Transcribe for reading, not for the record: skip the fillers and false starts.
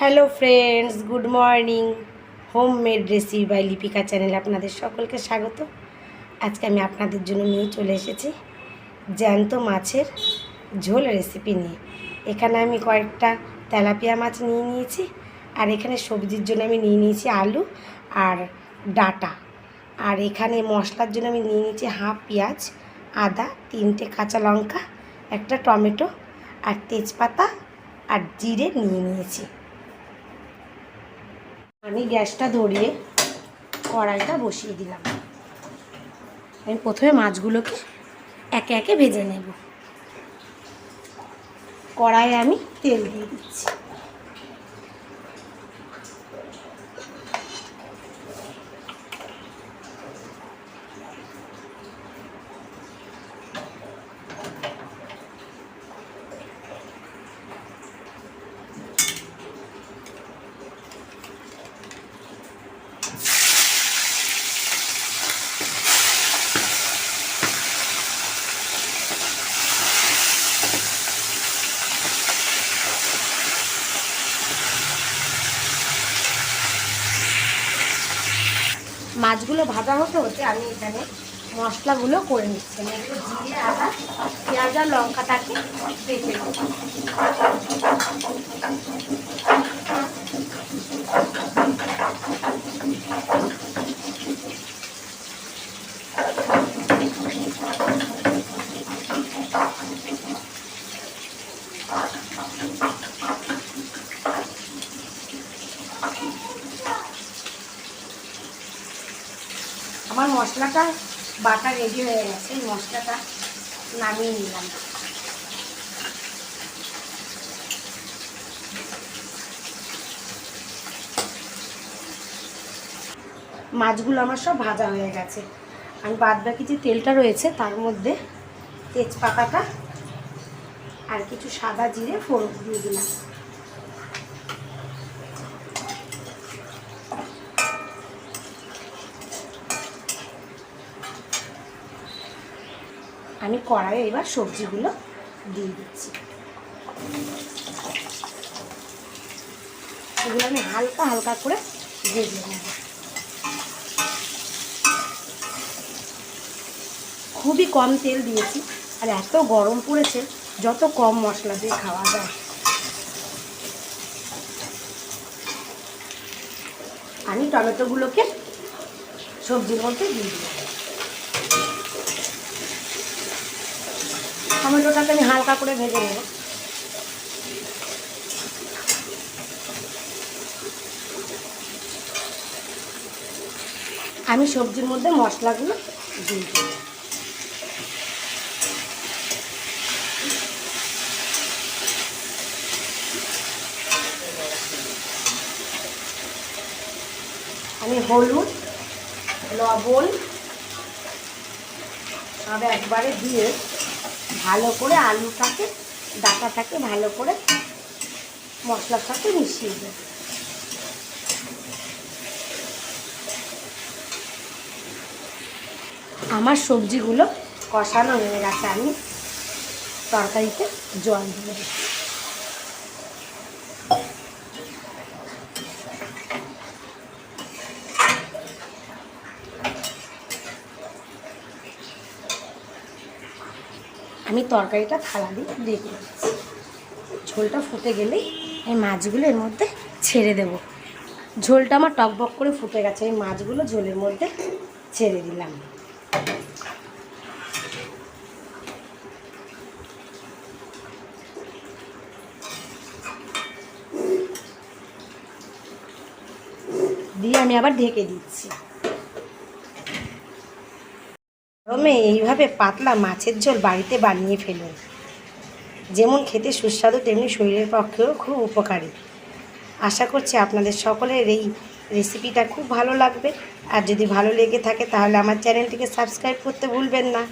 Hello friends, good morning. Homemade recipe by Lipika চ্যানেলে আপনাদের সকলকে স্বাগত। আজকে আমি আপনাদের জন্য নিয়ে চলে এসেছি জ্যান্ত মাছের ঝোল রেসিপি নিয়ে। এখানে আমি কয়েকটা তেলাপিয়া মাছ নিয়ে নিয়েছি, আর এখানে সবজির জন্য আমি নিয়ে নিয়েছি আলু আর ডাঁটা। আর এখানে মশলার জন্য আমি নিয়ে নিয়েছি হাফ পেঁয়াজ, আদা, 3টে কাঁচা লঙ্কা, একটা টমেটো আর তেজপাতা আর জিরে নিয়ে নিয়েছি। আমি গ্যাসটা ধরিয়ে কড়াইটা বসিয়ে দিলাম। আমি প্রথমে মাছগুলোকে একে একে ভেজে নেব। কড়াইয়ে আমি তেল দিয়ে দিচ্ছি। মাছগুলো ভাজা হতে হতে আমি এখানে মশলাগুলো করে নিচ্ছি। আমি একটু জিরে, আদা, পেঁয়াজ আর লঙ্কাটাকে বেটে দেবো। আমার মশলাটা বাটা রেডি হয়ে গেছে। এই মশলাটা নামিয়ে নিলাম। মাছগুলো আমার সব ভাজা হয়ে গেছে। আমি বাদ বাকি যে তেলটা রয়েছে তার মধ্যে তেজপাতাটা আর কিছু সাদা জিরে ফোড়ন দিয়ে দিলাম। আমি কড়াইয়ে এবার সবজিগুলো দিয়ে দিচ্ছি। এগুলো আমি হালকা হালকা করে ভেজে নেব। খুবই কম তেল দিয়েছি, আর এত গরম পড়েছে যত কম মশলা দিয়ে খাওয়া যায়। আমি টমেটোগুলোকে সবজির মধ্যে দিয়ে দিলাম। টমেটোটাকে আমি হালকা করে ভেজে নেব। আমি সবজির মধ্যে মশলাগুলো দিয়ে দিই। আমি হলুদ, লবণ সব একবারে দিয়ে ভালো করে আলুটাকে, ডাঁটাটাকে ভালো করে মশলার সাথে মিশিয়ে দেব। আমার সবজিগুলো কষানো হয়ে গেছে। আমি তরকারিতে জল দিয়ে দিচ্ছি। আমি তরকারিটা থালা দিয়ে রেখে দিচ্ছি। ঝোলটা ফুটে গেলেই এই মাছগুলো এর মধ্যে ছেড়ে দেব। ঝোলটা আমার টকবক করে ফুটে গেছে। এই মাছগুলো ঝোলের মধ্যে ছেড়ে দিলাম। দিয়ে আমি আবার ঢেকে দিচ্ছি। গরমে এইভাবে পাতলা মাছের ঝোল বাড়িতে বানিয়ে ফেলুন। যেমন খেতে সুস্বাদু, তেমনি শরীরের পক্ষেও খুব উপকারী। আশা করছি আপনাদের সকলের এই রেসিপিটা খুব ভালো লাগবে। আর যদি ভালো লেগে থাকে তাহলে আমার চ্যানেলটিকে সাবস্ক্রাইব করতে ভুলবেন না।